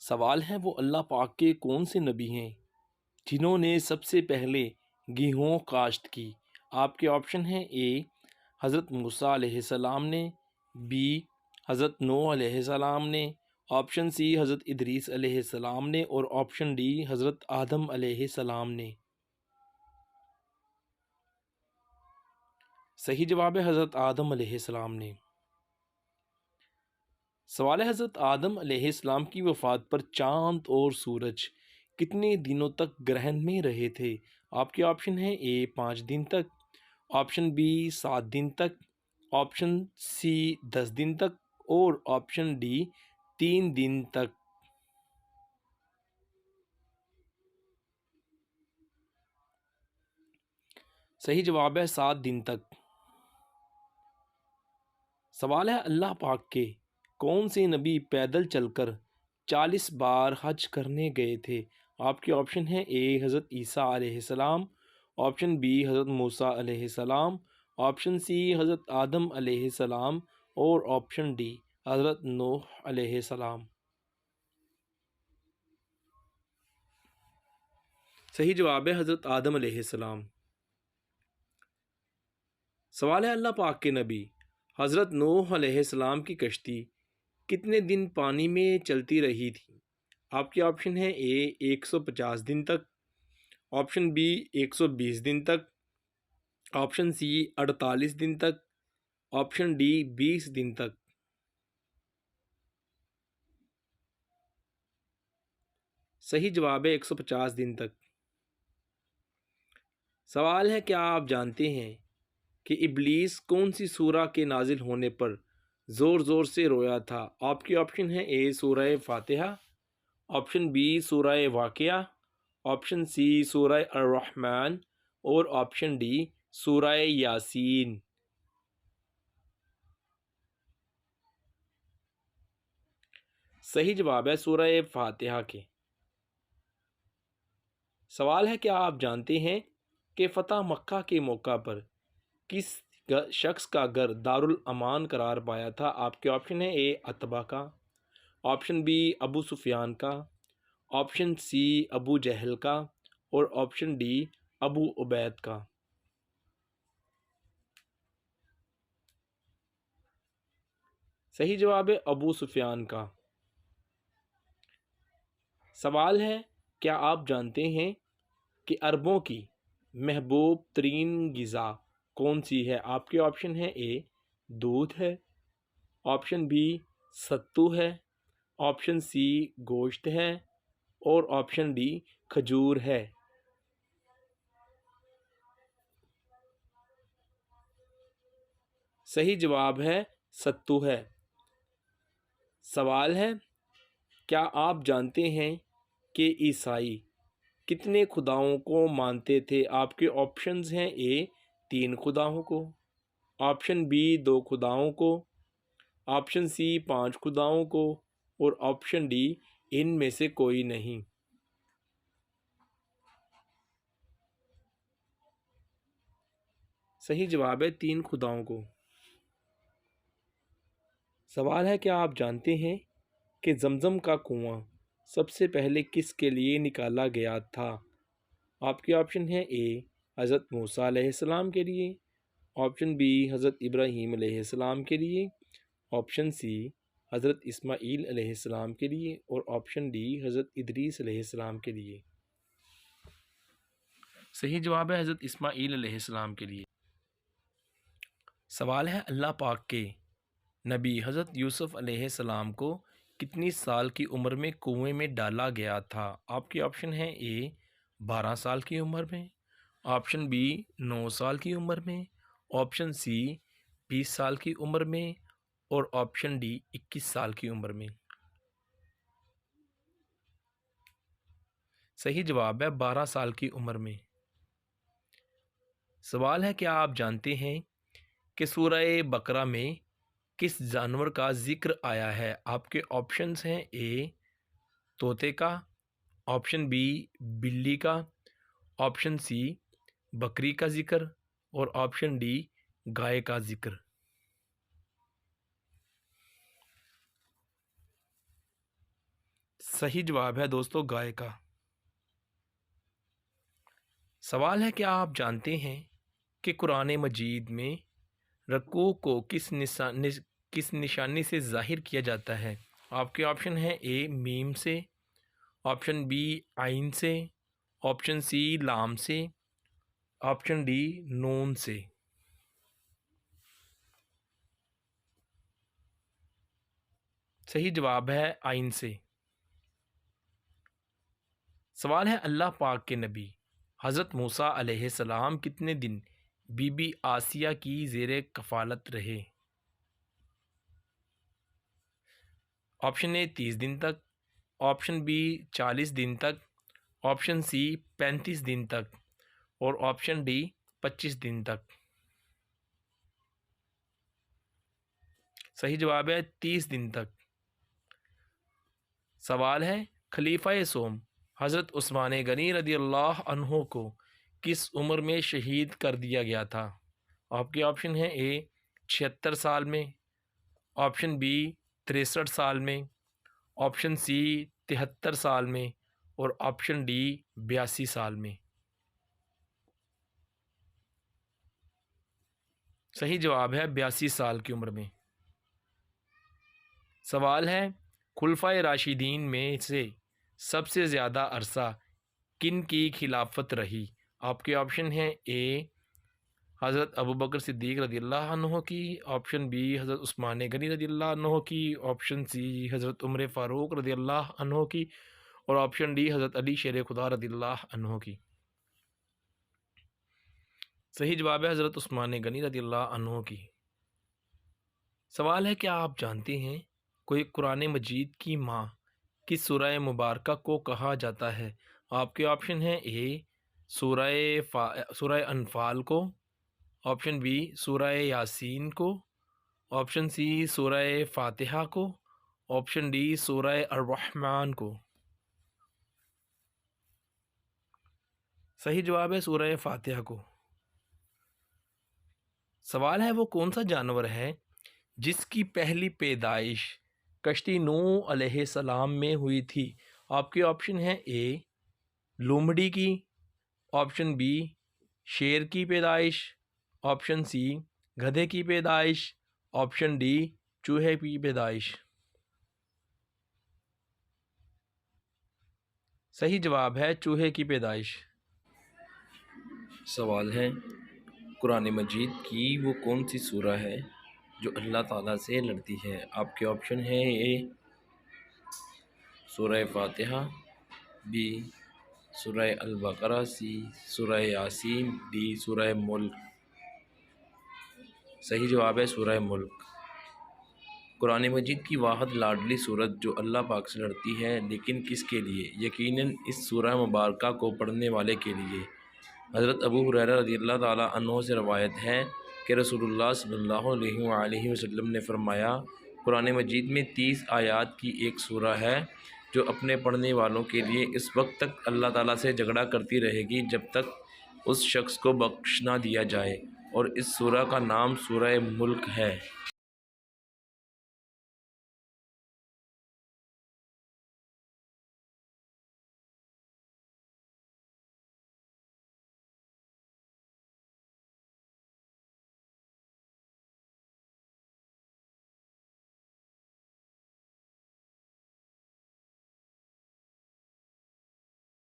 سوال ہے وہ اللہ پاک کے کون سے نبی ہیں جنہوں نے سب سے پہلے گیہوں کاشت کی؟ آپ کے آپشن ہیں: اے حضرت موسیٰ علیہ السلام نے، بی حضرت نوح علیہ السلام نے، آپشن سی حضرت ادریس علیہ السلام نے، اور آپشن ڈی حضرت آدم علیہ السلام نے۔ صحیح جواب ہے حضرت آدم علیہ السلام نے۔ سوال ہے حضرت آدم علیہ السلام کی وفات پر چاند اور سورج کتنے دنوں تک گرہن میں رہے تھے؟ آپ کے آپشن ہیں: اے 5 دن تک، آپشن بی 7 دن تک، آپشن سی 10 دن تک، اور آپشن ڈی 3 دن تک۔ صحیح جواب ہے 7 دن تک۔ سوال ہے اللہ پاک کے کون سے نبی پیدل چل کر 40 بار حج کرنے گئے تھے؟ آپ کے آپشن ہیں: اے حضرت عیسیٰ علیہ السلام، آپشن بی حضرت موسیٰ علیہ السلام، آپشن سی حضرت آدم علیہ السلام، اور آپشن ڈی حضرت نوح علیہ السلام۔ صحیح جواب ہے حضرت آدم علیہ السلام۔ سوال ہے اللہ پاک کے نبی حضرت نوح علیہ السلام کی کشتی کتنے دن پانی میں چلتی رہی تھی؟ آپ کے آپشن ہیں: اے 150 دن تک، آپشن بی 120 دن تک، آپشن سی 48 دن تک، آپشن ڈی 20 دن تک۔ صحیح جواب ہے 150 دن تک۔ سوال ہے کیا آپ جانتے ہیں کہ ابلیس کون سی سورہ کے نازل ہونے پر زور زور سے رویا تھا؟ آپ کے آپشن ہیں: اے سورہ فاتحہ، آپشن بی سورہ واقعہ، آپشن سی سورہ الرحمن، اور آپشن ڈی سورہ یاسین۔ صحیح جواب ہے سورہ فاتحہ کے۔ سوال ہے کیا آپ جانتے ہیں کہ فتح مکہ کے موقع پر کس شخص کا گھر دارالامان قرار پایا تھا؟ آپ کے آپشن ہیں: اے عتبہ کا، آپشن بی ابو سفیان کا، آپشن سی ابو جہل کا، اور آپشن ڈی ابو عبید کا۔ صحیح جواب ہے ابو سفیان کا۔ سوال ہے کیا آپ جانتے ہیں کہ عربوں کی محبوب ترین غذا کون سی ہے؟ آپ کے آپشن ہیں: اے دودھ ہے، آپشن بی ستو ہے، آپشن سی گوشت ہے، اور آپشن ڈی کھجور ہے۔ صحیح جواب ہے ستو ہے۔ سوال ہے کیا آپ جانتے ہیں کہ عیسائی کتنے خداؤں کو مانتے تھے؟ آپ کے آپشنز ہیں: اے 3 خداؤں کو، آپشن بی 2 خداؤں کو، آپشن سی 5 خداؤں کو، اور آپشن ڈی ان میں سے کوئی نہیں۔ صحیح جواب ہے 3 خداؤں کو۔ سوال ہے کیا آپ جانتے ہیں کہ زمزم کا کنواں سب سے پہلے کس کے لیے نکالا گیا تھا؟ آپ کے آپشن ہیں: اے حضرت موسیٰ علیہ السلام کے لیے، آپشن بی حضرت ابراہیم علیہ السلام کے لیے، آپشن سی حضرت اسماعیل علیہ السلام کے لیے، اور آپشن ڈی حضرت ادریس علیہ السلام کے لیے۔ صحیح جواب ہے حضرت اسماعیل علیہ السلام کے لیے۔ سوال ہے اللہ پاک کے نبی حضرت یوسف علیہ السلام کو کتنی سال کی عمر میں کنویں میں ڈالا گیا تھا؟ آپ کے آپشن ہیں: اے 12 سال کی عمر میں، آپشن بی 9 سال کی عمر میں، آپشن سی 20 سال کی عمر میں، اور آپشن ڈی 21 سال کی عمر میں۔ صحیح جواب ہے 12 سال کی عمر میں۔ سوال ہے کیا آپ جانتے ہیں کہ سورہ بقرہ میں کس جانور کا ذکر آیا ہے؟ آپ کے آپشنز ہیں: اے طوطے کا، آپشن بی بلی کا، آپشن سی بکری کا ذکر، اور آپشن ڈی گائے کا ذکر۔ صحیح جواب ہے دوستو گائے کا۔ سوال ہے کیا آپ جانتے ہیں کہ قرآن مجید میں رکوع کو کس نشانی سے ظاہر کیا جاتا ہے؟ آپ کے آپشن ہیں اے میم سے، آپشن بی عین سے، آپشن سی لام سے، آپشن ڈی نون سے۔ صحیح جواب ہے عین سے۔ سوال ہے اللہ پاک کے نبی حضرت موسیٰ علیہ السلام کتنے دن بی بی آسیہ کی زیر کفالت رہے؟ آپشن اے 30 دن تک، آپشن بی 40 دن تک، آپشن سی 35 دن تک اور آپشن ڈی 25 دن تک۔ صحیح جواب ہے 30 دن تک۔ سوال ہے خلیفہ سوم حضرت عثمان غنی رضی اللہ عنہ کو کس عمر میں شہید کر دیا گیا تھا؟ آپ کے آپشن ہیں اے 76 سال میں، آپشن بی 63 سال میں، آپشن سی 73 سال میں اور آپشن ڈی 82 سال میں۔ صحیح جواب ہے 82 سال کی عمر میں۔ سوال ہے خلفائے راشدین میں سے سب سے زیادہ عرصہ کن کی خلافت رہی؟ آپ کے آپشن ہیں اے حضرت ابوبکر صدیق رضی اللہ عنہ کی، آپشن بی حضرت عثمان غنی رضی اللہ عنہ کی، آپشن سی حضرت عمر فاروق رضی اللہ عنہ کی اور آپشن ڈی حضرت علی شیر خدا رضی اللہ عنہ کی۔ صحیح جواب ہے حضرت عثمان غنی رضی اللہ عنہ کی۔ سوال ہے کیا آپ جانتے ہیں کوئی قرآن مجید کی ماں کس سورہ مبارکہ کو کہا جاتا ہے؟ آپ کے آپشن ہیں اے سورہ انفال کو، آپشن بی سورہ یاسین کو، آپشن سی سورہ فاتحہ کو، آپشن ڈی سورہ الرحمن کو۔ صحیح جواب ہے سورہ فاتحہ کو۔ سوال ہے وہ کون سا جانور ہے جس کی پہلی پیدائش کشتی نوح علیہ السلام میں ہوئی تھی؟ آپ کے آپشن ہیں اے لومڑی کی، آپشن بی شیر کی پیدائش، آپشن سی گدھے کی پیدائش، آپشن ڈی چوہے کی پیدائش۔ صحیح جواب ہے چوہے کی پیدائش۔ سوال ہے قرآن مجید کی وہ کون سی سورہ ہے جو اللہ تعالیٰ سے لڑتی ہے؟ آپ کے آپشن ہیں اے سورہ فاتحہ، بی سورہ البقرہ، سی سورہ یاسین، ڈی سورہ ملک۔ صحیح جواب ہے سورہ ملک۔ قرآن مجید کی واحد لاڈلی صورت جو اللہ پاک سے لڑتی ہے لیکن کس کے لیے؟ یقیناً اس سورہ مبارکہ کو پڑھنے والے کے لیے۔ حضرت ابو ہریرہ رضی اللہ تعالیٰ عنہ سے روایت ہے کہ رسول اللہ صلی اللہ علیہ وآلہ وسلم نے فرمایا قرآن مجید میں 30 آیات کی ایک سورہ ہے جو اپنے پڑھنے والوں کے لیے اس وقت تک اللہ تعالیٰ سے جھگڑا کرتی رہے گی جب تک اس شخص کو بخش نہ دیا جائے، اور اس سورہ کا نام سورہ ملک ہے۔